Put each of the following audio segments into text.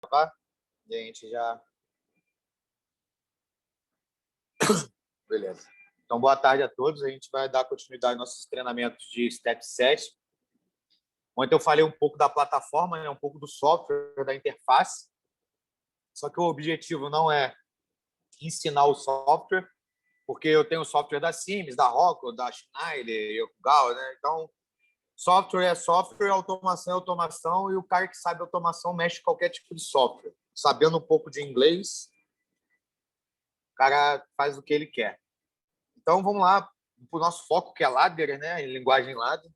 gravar e a gente já... Beleza. Então, boa tarde a todos. A gente vai dar continuidade aos nossos treinamentos de Step 7. Ontem eu falei um pouco da plataforma, né? Um pouco do software, da interface. Só que o objetivo não é ensinar o software, porque eu tenho o software da Siemens, da Rockwell, da Schneider, Yokogawa, né? Então, software é software, automação é automação, e o cara que sabe automação mexe em qualquer tipo de software. Sabendo um pouco de inglês, o cara faz o que ele quer. Então, vamos lá para o nosso foco, que é ladder, né? Em linguagem ladder.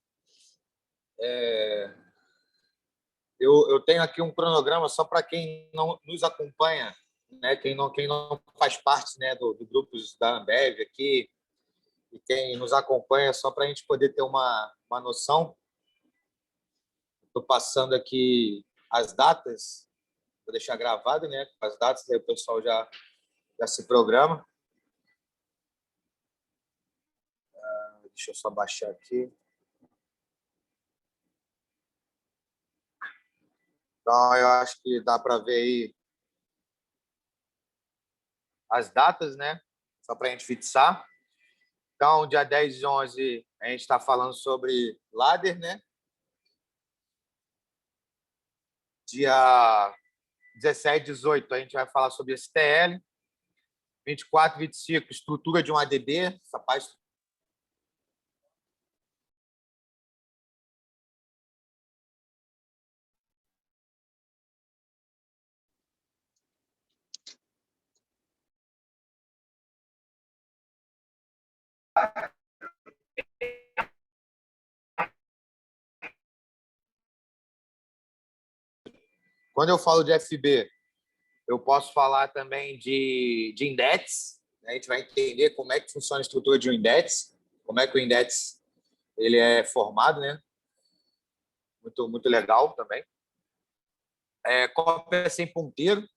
Eu tenho aqui um cronograma só para quem não nos acompanha, né? Quem não faz parte, né, do grupo da Ambev aqui, e quem nos acompanha, só para a gente poder ter uma noção. Estou passando aqui as datas, vou deixar gravado, né? As datas, aí o pessoal já se programa. Deixa eu só baixar aqui. Então, eu acho que dá para ver aí as datas, né? Só para a gente fixar. Então, dia 10 e 11, a gente está falando sobre ladder, né? Dia 17 e 18, a gente vai falar sobre STL. 24 e 25, estrutura de um ADB. Essa parte... Quando eu falo de FB, eu posso falar também de index. A gente vai entender como é que funciona a estrutura de um index, como é que o index ele é formado, né? Muito legal também. Cópia sem ponteiro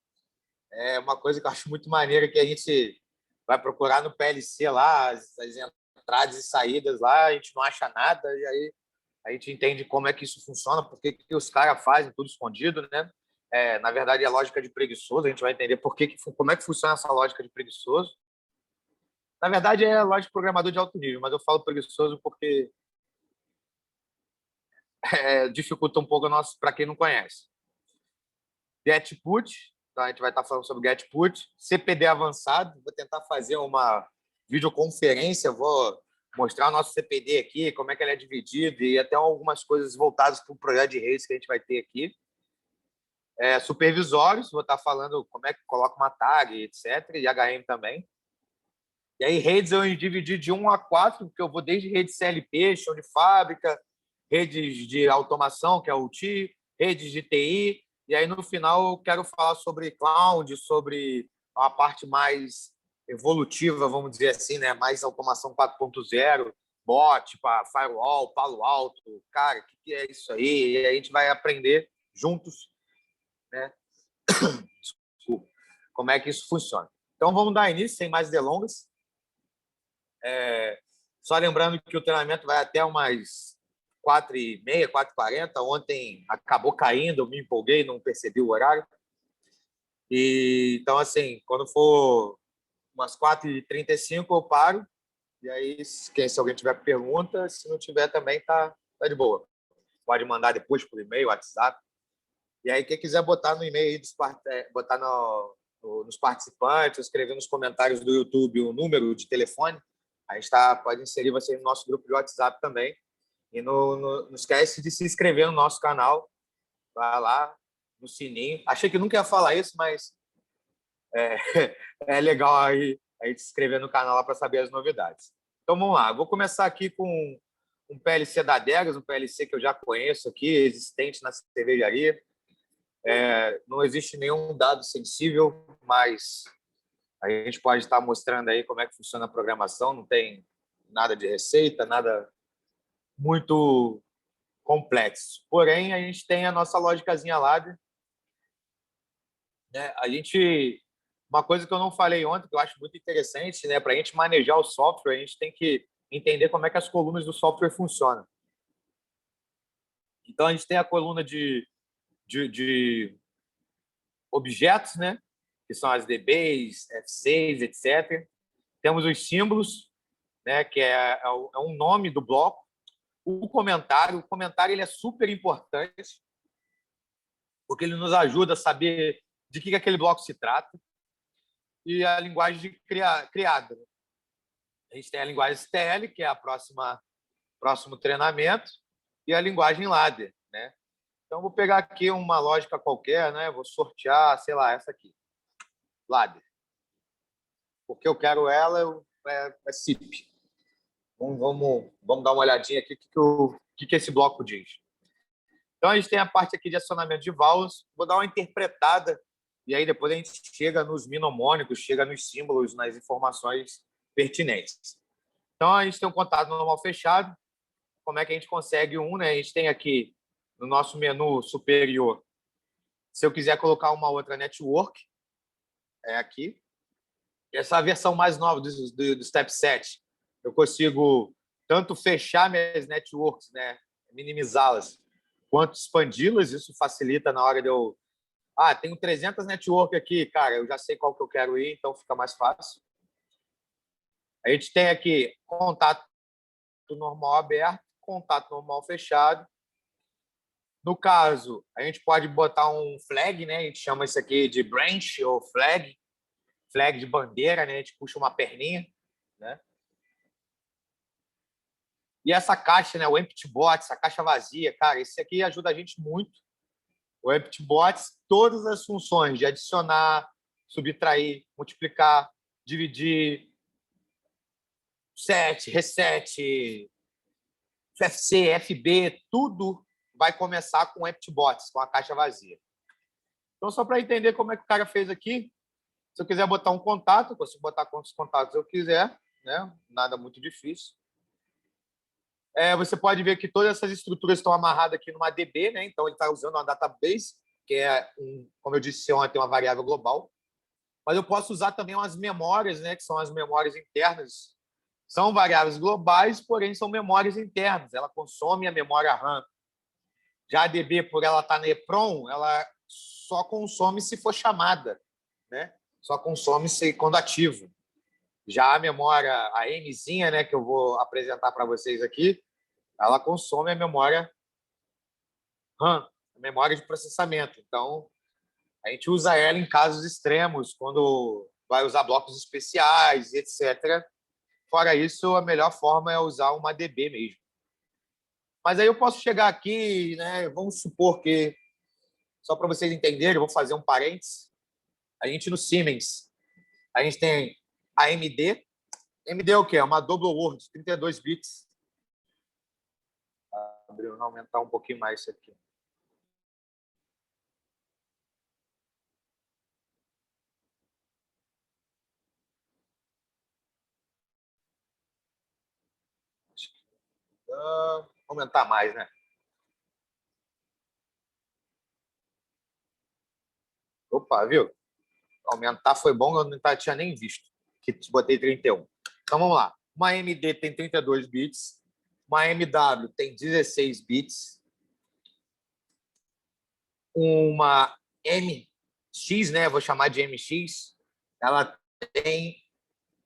é uma coisa que eu acho muito maneira, que a gente vai procurar no PLC lá, as entradas e saídas lá, a gente não acha nada, e aí a gente entende como é que isso funciona, por que os caras fazem tudo escondido, né? Na verdade, é a lógica de preguiçoso, a gente vai entender como é que funciona essa lógica de preguiçoso. Na verdade, é a lógica de programador de alto nível, mas eu falo preguiçoso porque dificulta um pouco para quem não conhece. Getput, então a gente vai estar falando sobre Getput. CPD avançado, vou tentar fazer uma videoconferência, vou mostrar o nosso CPD aqui, como é que ele é dividido e até algumas coisas voltadas para o projeto de redes que a gente vai ter aqui. Supervisórios, vou estar falando como é que coloca uma tag, etc. E HM também. E aí, redes eu dividi de 1 a 4, porque eu vou desde rede CLP, chão de fábrica, redes de automação, que é o TI, redes de TI, e aí no final eu quero falar sobre cloud, sobre a parte mais evolutiva, vamos dizer assim, né? Mais automação 4.0, bot, firewall, Palo Alto, cara, o que é isso aí? E aí a gente vai aprender juntos, né? Desculpa, como é que isso funciona. Então vamos dar início, sem mais delongas. Só lembrando que o treinamento vai até umas 4h30, 4h40. Ontem acabou caindo, eu me empolguei, não percebi o horário. Então, assim, quando for umas 4h35, eu paro. E aí, se alguém tiver pergunta, se não tiver também, tá de boa. Pode mandar depois por e-mail, WhatsApp. E aí, quem quiser botar no e-mail, botar nos participantes, escrever nos comentários do YouTube o número de telefone, a gente pode inserir você no nosso grupo de WhatsApp também. E não esquece de se inscrever no nosso canal. Vai lá no sininho. Achei que nunca ia falar isso, mas é, é legal aí a gente se inscrever no canal lá para saber as novidades. Então, vamos lá. Eu vou começar aqui com um PLC da Adegas, um PLC que eu já conheço aqui, existente na cervejaria. Não existe nenhum dado sensível, mas a gente pode estar mostrando aí como é que funciona a programação. Não tem nada de receita, nada muito complexo. Porém, a gente tem a nossa lógicazinha lá, né? Uma coisa que eu não falei ontem, que eu acho muito interessante, né? Para a gente manejar o software, a gente tem que entender como é que as colunas do software funcionam. Então, a gente tem a coluna de objetos, né? Que são as DBs, F6, etc. Temos os símbolos, né? Que é um nome do bloco. O comentário ele é super importante, porque ele nos ajuda a saber de que aquele bloco se trata. E a linguagem criada. A gente tem a linguagem STL, que é a próximo treinamento, e a linguagem ladder, né? Então, vou pegar aqui uma lógica qualquer, né? Vou sortear, sei lá, essa aqui, ladder. Porque eu quero ela, é SIP. Vamos dar uma olhadinha aqui o que esse bloco diz. Então, a gente tem a parte aqui de acionamento de válvulas. Vou dar uma interpretada, e aí depois a gente chega nos mnemônicos, chega nos símbolos, nas informações pertinentes. Então, a gente tem um contato normal fechado. Como é que a gente consegue um, né? A gente tem aqui no nosso menu superior, se eu quiser colocar uma outra network, é aqui. Essa é a versão mais nova do Step 7. Eu consigo tanto fechar minhas networks, né? Minimizá-las, quanto expandi-las. Isso facilita na hora de eu... tenho 300 network aqui, cara, eu já sei qual que eu quero ir, então fica mais fácil. A gente tem aqui contato normal aberto, contato normal fechado. No caso, a gente pode botar um flag, né? A gente chama isso aqui de branch ou flag de bandeira, né? A gente puxa uma perninha, né? E essa caixa, né? O empty box, a caixa vazia, cara, isso aqui ajuda a gente muito. O empty box, todas as funções de adicionar, subtrair, multiplicar, dividir, set, reset, FC, FB, tudo vai começar com empty box, com a caixa vazia. Então, só para entender como é que o cara fez aqui, se eu quiser botar um contato, eu consigo botar quantos contatos eu quiser, né? Nada muito difícil. Você pode ver que todas essas estruturas estão amarradas aqui numa DB, né? Então, ele está usando uma database, que é, como eu disse ontem, uma variável global. Mas eu posso usar também umas memórias, né? Que são as memórias internas. São variáveis globais, porém são memórias internas. Ela consome a memória RAM. Já a DB, por ela estar na EPROM, ela só consome se for chamada, né? Só consome se quando ativo. Já a memória, a Mzinha, né, que eu vou apresentar para vocês aqui, ela consome a memória RAM, a memória de processamento. Então, a gente usa ela em casos extremos, quando vai usar blocos especiais, etc. Fora isso, a melhor forma é usar uma DB mesmo. Mas aí eu posso chegar aqui, né, vamos supor que, só para vocês entenderem, eu vou fazer um parênteses, a gente no Siemens, a gente tem a AMD. AMD é o quê? É uma double word, 32 bits. Vou aumentar um pouquinho mais isso aqui. Aumentar mais, né? Opa, viu? Aumentar foi bom, eu não tinha nem visto. Que botei 31. Então vamos lá. Uma AMD tem 32 bits, uma MW tem 16 bits, uma MX, né? Vou chamar de MX, ela tem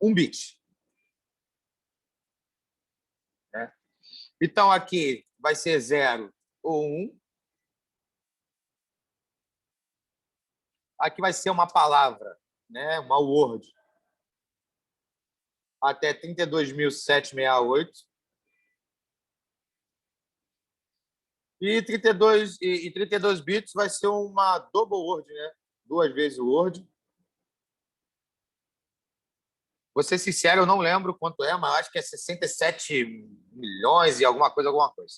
1 bit. Né? Então aqui vai ser 0 ou 1. Aqui vai ser uma palavra, né? Uma word. Até 32.768. E 32 bits vai ser uma double word, né? 2 vezes o word. Vou ser sincero, eu não lembro quanto é, mas acho que é 67 milhões e alguma coisa, alguma coisa.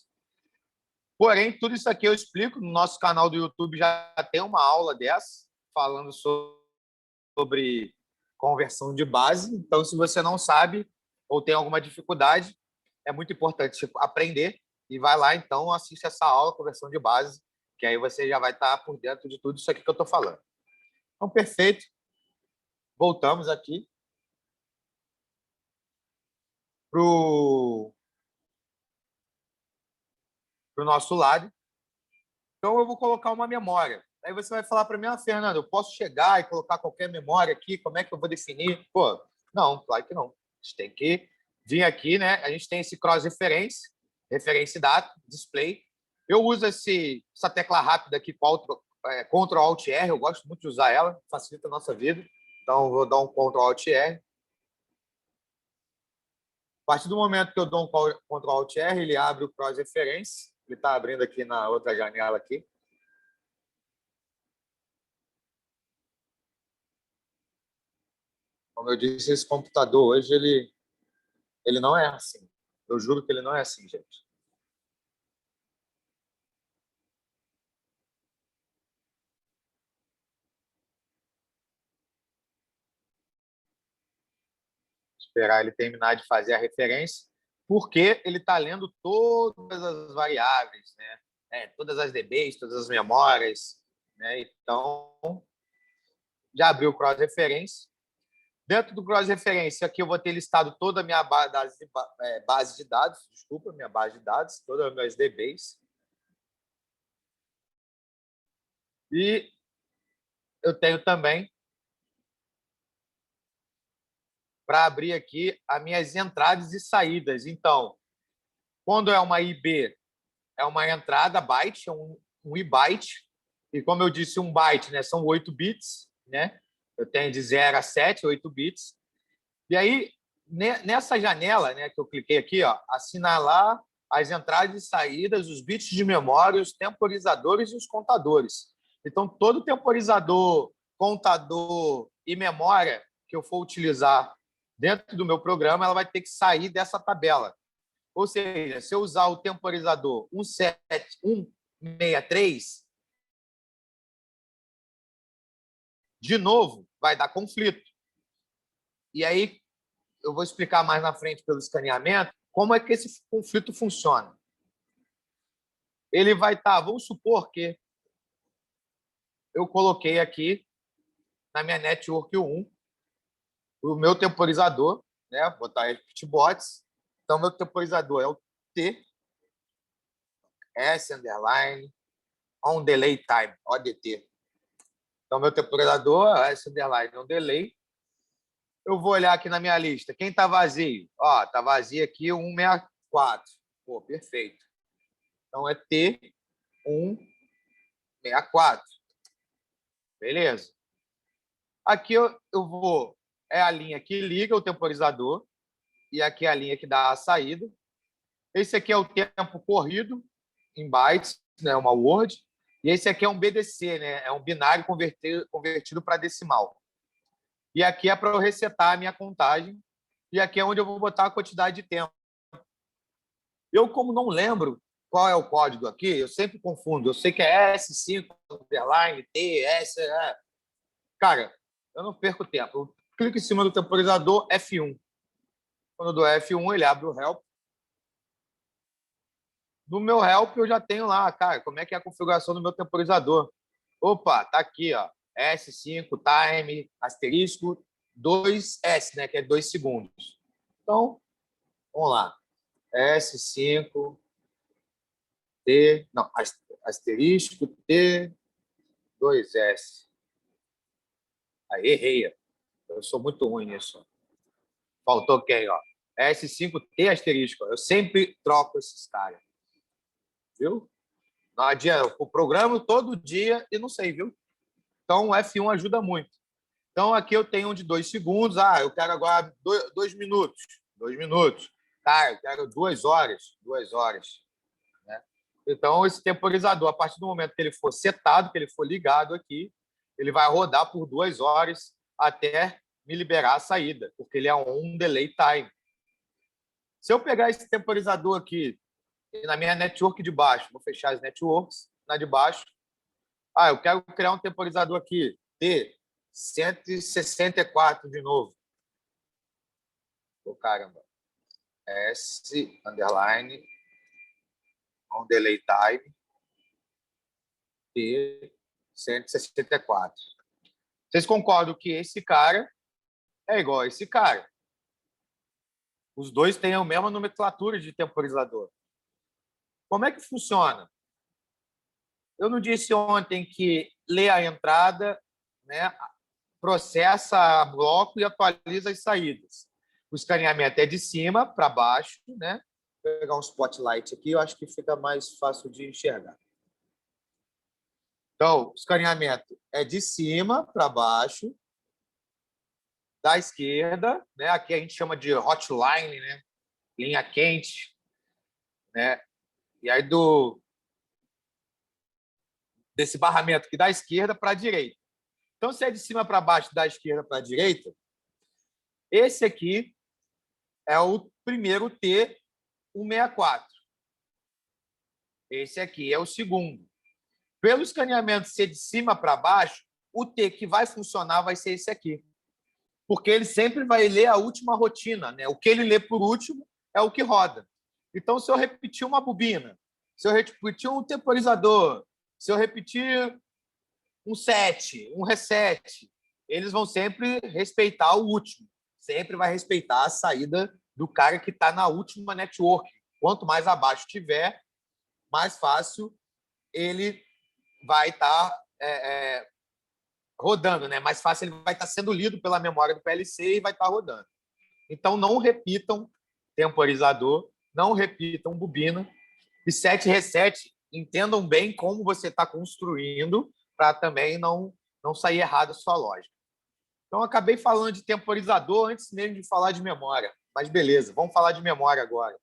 Porém, tudo isso aqui eu explico. No nosso canal do YouTube já tem uma aula dessa, falando sobre conversão de base. Então, se você não sabe ou tem alguma dificuldade, é muito importante aprender e vai lá, então, assiste essa aula, conversão de base, que aí você já vai estar por dentro de tudo isso aqui que eu estou falando. Então, perfeito. Voltamos aqui para o nosso lado. Então, eu vou colocar uma memória. Aí você vai falar para mim, Fernando, eu posso chegar e colocar qualquer memória aqui, como é que eu vou definir? Pô, não, claro que não. A gente tem que vir aqui, né? A gente tem esse cross-reference, referência data, display. Eu uso essa tecla rápida aqui, Ctrl Alt R, eu gosto muito de usar ela, facilita a nossa vida. Então, eu vou dar um Ctrl Alt R. A partir do momento que eu dou um Ctrl Alt R, ele abre o cross-reference. Ele está abrindo aqui na outra janela aqui. Como eu disse, esse computador hoje, ele não é assim. Eu juro que ele não é assim, gente. Esperar ele terminar de fazer a referência, porque ele está lendo todas as variáveis, né? Todas as DBs, todas as memórias. Né? Então, já abriu o cross-referência. Dentro do cross-referência, aqui eu vou ter listado toda a minha base de dados, desculpa, minha base de dados, todas as minhas DBs. E eu tenho também para abrir aqui as minhas entradas e saídas. Então, quando é uma IB, é uma entrada byte, é um byte. E como eu disse, um byte, né, são 8 bits, né? Eu tenho de 0 a 7, 8 bits. E aí, nessa janela, né, que eu cliquei aqui, ó, assinalar as entradas e saídas, os bits de memória, os temporizadores e os contadores. Então, todo temporizador, contador e memória que eu for utilizar dentro do meu programa, ela vai ter que sair dessa tabela. Ou seja, se eu usar o temporizador 163, de novo, vai dar conflito. E aí, eu vou explicar mais na frente pelo escaneamento como é que esse conflito funciona. Ele vai estar, vamos supor que eu coloquei aqui na minha Network 1 o meu temporizador, né? Vou botar ele Pitbots. Então, meu temporizador é o T, S, underline, on delay time, ODT. Então, meu temporizador é S, underline, on delay. Eu vou olhar aqui na minha lista. Quem está vazio? Ó, está vazio aqui o 164. Pô, perfeito. Então, é T164. Beleza. Aqui eu vou... É a linha que liga o temporizador e aqui é a linha que dá a saída. Esse aqui é o tempo corrido em bytes, né, uma word. E esse aqui é um BDC, né? É um binário convertido para decimal. E aqui é para eu resetar a minha contagem. E aqui é onde eu vou botar a quantidade de tempo. Eu, como não lembro qual é o código aqui, eu sempre confundo. Eu sei que é S5, underline, T, S... Cara, eu não perco tempo. Eu clico em cima do temporizador, F1. Quando eu dou F1, ele abre o help. No meu help, eu já tenho lá, cara, como é que é a configuração do meu temporizador. Opa, tá aqui, ó. S5, time, asterisco, 2S, né, que é 2 segundos. Então, vamos lá. S5, T, não, asterisco, T, 2S. Aí, errei. Eu sou muito ruim nisso. Faltou quem, ó? S5T asterisco. Eu sempre troco esses caras. Viu? Não adianta. O programa todo dia e não sei, viu? Então, o F1 ajuda muito. Então, aqui eu tenho um de 2 segundos. Ah, eu quero agora 2 minutos. 2 minutos. Tá, eu quero 2 horas. 2 horas. Né? Então, esse temporizador, a partir do momento que ele for setado, que ele for ligado aqui, ele vai rodar por 2 horas até me liberar a saída, porque ele é um delay time. Se eu pegar esse temporizador aqui na minha network de baixo, vou fechar as networks, na de baixo. Ah, eu quero criar um temporizador aqui, T164 de novo. Oh, caramba. S, underline, on delay time, T164. Vocês concordam que esse cara é igual a esse cara? Os dois têm a mesma nomenclatura de temporizador. Como é que funciona? eu não disse ontem que lê a entrada, né, processa bloco e atualiza as saídas. O escaneamento é de cima para baixo, né? Vou pegar um spotlight aqui, eu acho que fica mais fácil de enxergar. Então, o escaneamento é de cima para baixo, da esquerda, né? Aqui a gente chama de hotline, né? Linha quente, né? E aí desse barramento aqui da esquerda para a direita. Então, se é de cima para baixo, da esquerda para a direita, esse aqui é o primeiro T164. Esse aqui é o segundo. Pelo escaneamento ser de cima para baixo, o T que vai funcionar vai ser esse aqui. Porque ele sempre vai ler a última rotina, né? O que ele lê por último é o que roda. Então, se eu repetir uma bobina, se eu repetir um temporizador, se eu repetir um set, um reset, eles vão sempre respeitar o último. Sempre vai respeitar a saída do cara que está na última network. Quanto mais abaixo tiver, mais fácil ele vai estar rodando, né? Mais fácil ele vai estar sendo lido pela memória do PLC e vai estar rodando. Então, não repitam temporizador, não repitam bobina. E set reset, entendam bem como você está construindo para também não sair errado a sua lógica. Então, acabei falando de temporizador antes mesmo de falar de memória. Mas beleza, vamos falar de memória agora.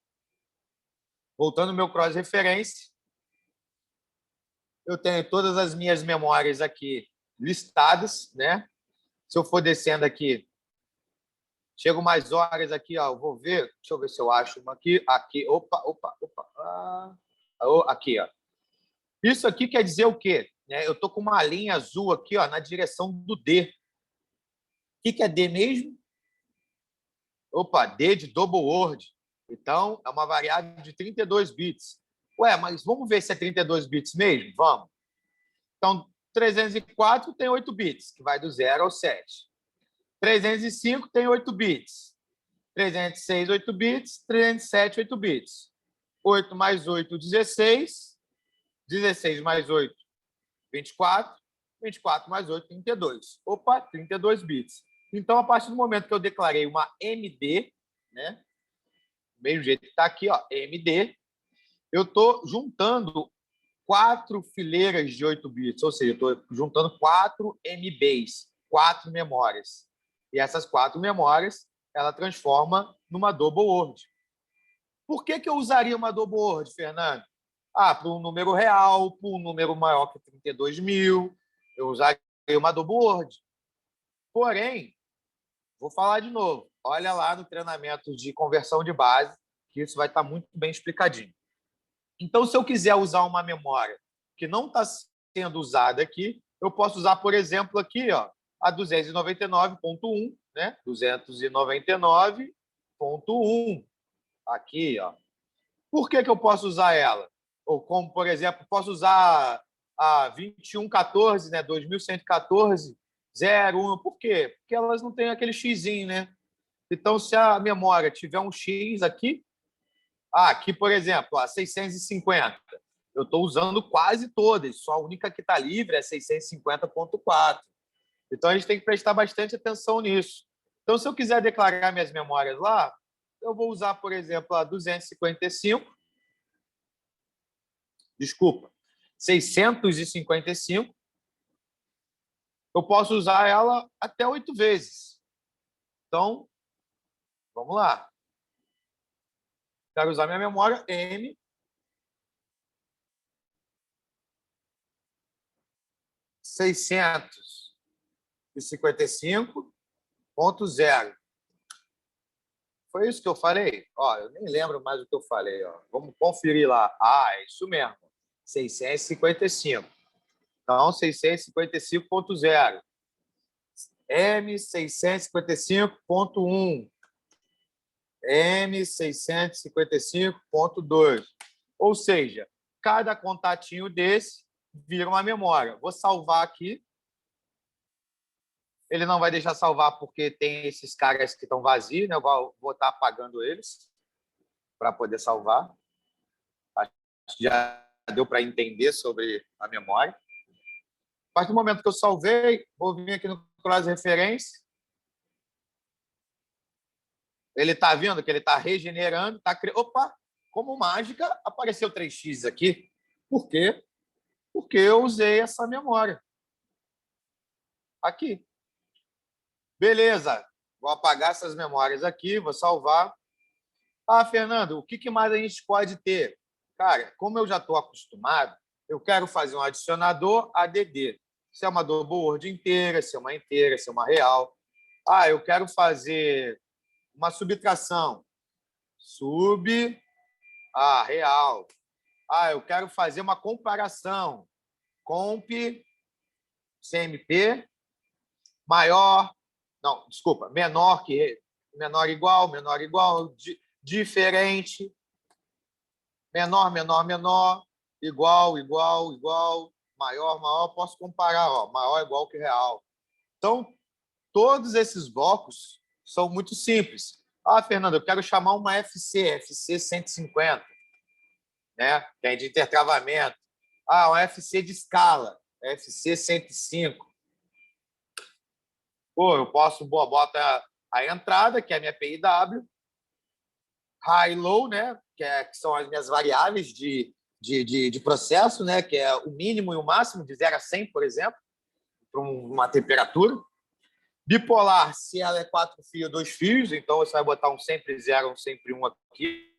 Voltando ao meu cross-referência, eu tenho todas as minhas memórias aqui listadas, né? Se eu for descendo aqui, chego mais horas aqui, ó, eu vou ver, deixa eu ver se eu acho uma aqui, opa, aqui, ó. Isso aqui quer dizer o quê? Eu estou com uma linha azul aqui, ó, na direção do D. O que é D mesmo? Opa, D de double word. Então, é uma variável de 32 bits. Ué, mas vamos ver se é 32 bits mesmo? Vamos. Então, 304 tem 8 bits, que vai do 0 ao 7. 305 tem 8 bits. 306, 8 bits. 307, 8 bits. 8 mais 8, 16. 16 mais 8, 24. 24 mais 8, 32. Opa, 32 bits. Então, a partir do momento que eu declarei uma MD, né? Do mesmo jeito que está aqui, ó, MD, eu estou juntando 4 fileiras de 8 bits, ou seja, estou juntando 4 MBs, 4 memórias. E essas 4 memórias, ela transforma numa double word. Por que eu usaria uma double word, Fernando? Para um número real, para um número maior que 32 mil, eu usaria uma double word. Porém, vou falar de novo. Olha lá no treinamento de conversão de base, que isso vai estar muito bem explicadinho. Então, se eu quiser usar uma memória que não está sendo usada aqui, eu posso usar, por exemplo, aqui, ó, a 299.1, né? 299.1. Aqui, ó. Por que eu posso usar ela? Ou como, por exemplo, posso usar a 2114, né? 2114.01. Por quê? Porque elas não têm aquele xizinho, né? Então, se a memória tiver um X aqui, aqui, por exemplo, a 650, eu estou usando quase todas, só a única que está livre é 650.4. Então, a gente tem que prestar bastante atenção nisso. Então, se eu quiser declarar minhas memórias lá, eu vou usar, por exemplo, a 655. Eu posso usar ela até 8 vezes. Então, vamos lá. Quero usar minha memória M 655.0. Foi isso que eu falei? Ó, eu nem lembro mais o que eu falei. Ó. Vamos conferir lá. É isso mesmo. 655. Então, 655.0. M655.1. M655.2. Ou seja, cada contatinho desse vira uma memória. Vou salvar aqui. Ele não vai deixar salvar porque tem esses caras que estão vazios, né? Eu vou estar apagando eles para poder salvar. Acho que já deu para entender sobre a memória. A partir do momento que eu salvei, vou vir aqui no cross referência. Ele está vendo que ele está regenerando. Opa, como mágica, apareceu 3x aqui. Por quê? Porque eu usei essa memória. Aqui. Beleza. Vou apagar essas memórias aqui, vou salvar. Ah, Fernando, o que mais a gente pode ter? Cara, como eu já estou acostumado, eu quero fazer um adicionador ADD. Se é uma double word inteira, se é uma inteira, se é uma real. Ah, eu quero fazer uma subtração. Real. Ah, eu quero fazer uma comparação. Comp, CMP, maior, não, desculpa, menor igual, diferente, menor, igual, maior, posso comparar, ó, maior igual que real. Então, todos esses blocos são muito simples. Ah, Fernando, eu quero chamar uma FC 150, né? Que é de intertravamento. Ah, uma FC de escala, FC 105. Pô, eu posso botar a entrada, que é a minha PIW, high e low, né? Que são as minhas variáveis de processo, né? Que é o mínimo e o máximo, de 0 a 100, por exemplo, para uma temperatura. Bipolar, se ela é 4 fios, 2 fios, então você vai botar um sempre 0, um sempre 1 aqui.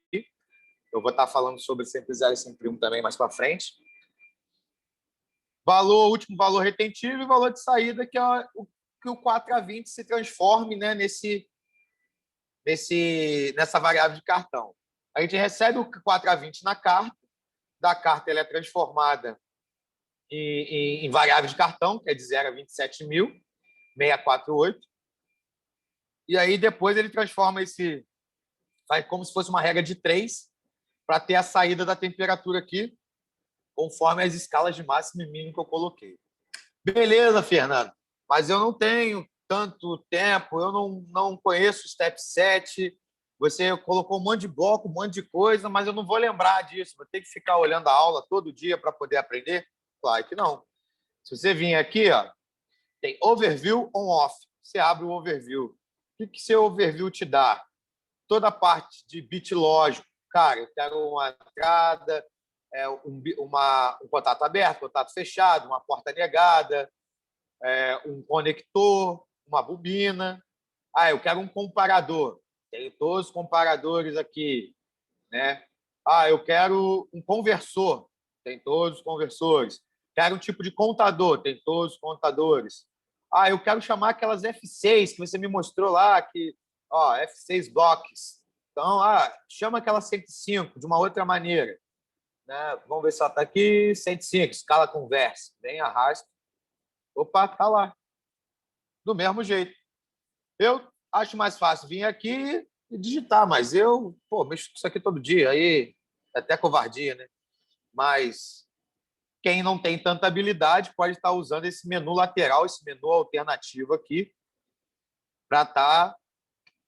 Eu vou estar falando sobre sempre 0 e sempre 1 também mais para frente. Último valor retentivo e valor de saída, que é que o 4 a 20 se transforme, né, nessa variável de cartão. A gente recebe o 4 a 20 na carta, da carta ela é transformada em variável de cartão, que é de 0 a 27.648, e aí depois ele transforma faz como se fosse uma regra de 3, para ter a saída da temperatura aqui, conforme as escalas de máximo e mínimo que eu coloquei. Beleza, Fernando, mas eu não tenho tanto tempo, eu não conheço o Step 7, você colocou um monte de bloco, um monte de coisa, mas eu não vou lembrar disso, vou ter que ficar olhando a aula todo dia para poder aprender? Claro que não. Se você vir aqui, ó, tem Overview On-Off, você abre o Overview. O que seu Overview te dá? Toda a parte de bit lógico. Cara, eu quero uma entrada, um contato aberto, contato fechado, uma porta negada, um conector, uma bobina. Ah, eu quero um comparador. Tem todos os comparadores aqui, né? Ah, eu quero um conversor. Tem todos os conversores. Quero um tipo de contador. Tem todos os contadores. Ah, eu quero chamar aquelas F6 que você me mostrou lá, F6 blocks. Então, chama aquela 105 de uma outra maneira. Né? Vamos ver se ela está aqui. 105, escala conversa. Vem, arrasta. Opa, está lá. Do mesmo jeito. Eu acho mais fácil vir aqui e digitar, mas eu mexo com isso aqui todo dia. Aí é até covardia, né? Mas quem não tem tanta habilidade pode estar usando esse menu lateral, esse menu alternativo aqui, para estar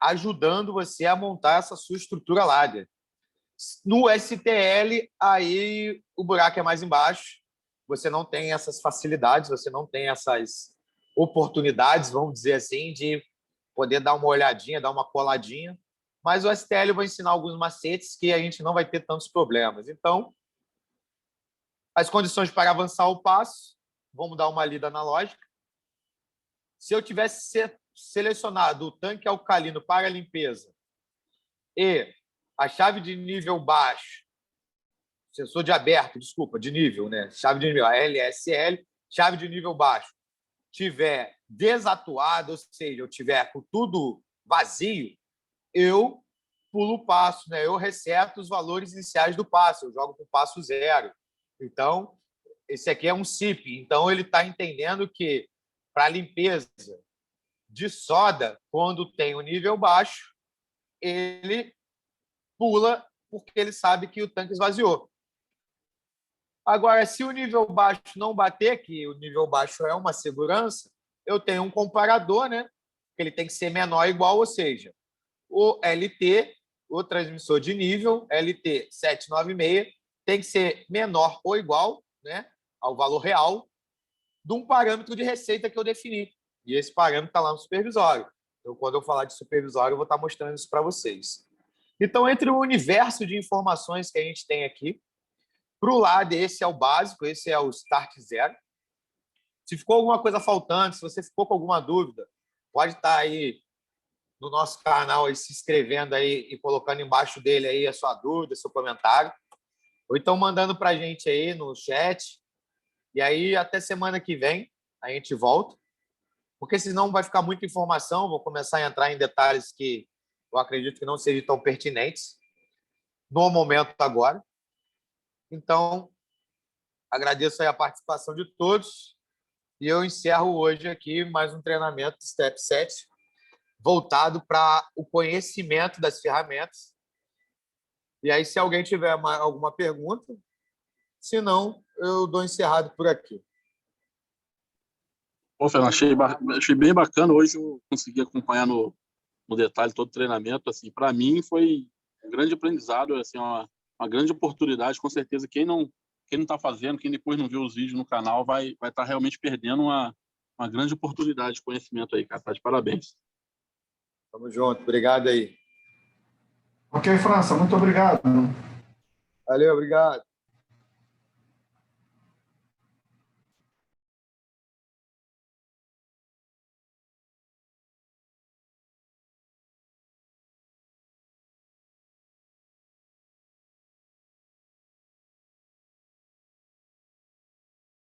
ajudando você a montar essa sua estrutura ladder. No STL, aí o buraco é mais embaixo. Você não tem essas facilidades, você não tem essas oportunidades, vamos dizer assim, de poder dar uma olhadinha, dar uma coladinha. Mas o STL eu vou ensinar alguns macetes que a gente não vai ter tantos problemas. Então, as condições para avançar o passo, vamos dar uma lida na lógica. Se eu tivesse selecionado o tanque alcalino para limpeza e a chave de nível baixo, sensor de aberto, desculpa, de nível, né? Chave de nível, a LSL, chave de nível baixo, tiver desatuado, ou seja, eu tiver com tudo vazio, eu pulo o passo, né? Eu reseto os valores iniciais do passo, eu jogo com o passo 0. Então, esse aqui é um CIP. Então, ele está entendendo que para limpeza de soda, quando tem o nível baixo, ele pula porque ele sabe que o tanque esvaziou. Agora, se o nível baixo não bater, que o nível baixo é uma segurança, eu tenho um comparador, né? Que ele tem que ser menor ou igual, ou seja, o LT, o transmissor de nível, LT 796, tem que ser menor ou igual, né, ao valor real de um parâmetro de receita que eu defini. E esse parâmetro está lá no supervisório. Então, quando eu falar de supervisório, eu vou estar mostrando isso para vocês. Então, entre o universo de informações que a gente tem aqui, para o lado, esse é o básico, esse é o Start Zero. Se ficou alguma coisa faltando, se você ficou com alguma dúvida, pode estar aí no nosso canal aí, se inscrevendo aí e colocando embaixo dele aí a sua dúvida, seu comentário. Ou então mandando para a gente aí no chat. E aí, até semana que vem, a gente volta. Porque senão vai ficar muita informação. Vou começar a entrar em detalhes que eu acredito que não sejam tão pertinentes no momento agora. Então, agradeço aí a participação de todos. E eu encerro hoje aqui mais um treinamento Step 7, voltado para o conhecimento das ferramentas. E aí, se alguém tiver alguma pergunta, se não, eu dou encerrado por aqui. Pô, Fernando, achei bem bacana. Hoje eu consegui acompanhar no detalhe todo o treinamento. Assim, para mim foi um grande aprendizado, assim, uma grande oportunidade. Com certeza, quem não está fazendo, quem depois não viu os vídeos no canal, vai estar realmente perdendo uma grande oportunidade de conhecimento aí, cara. Tá de parabéns. Tamo junto. Obrigado aí. Ok, França, muito obrigado. Valeu, obrigado.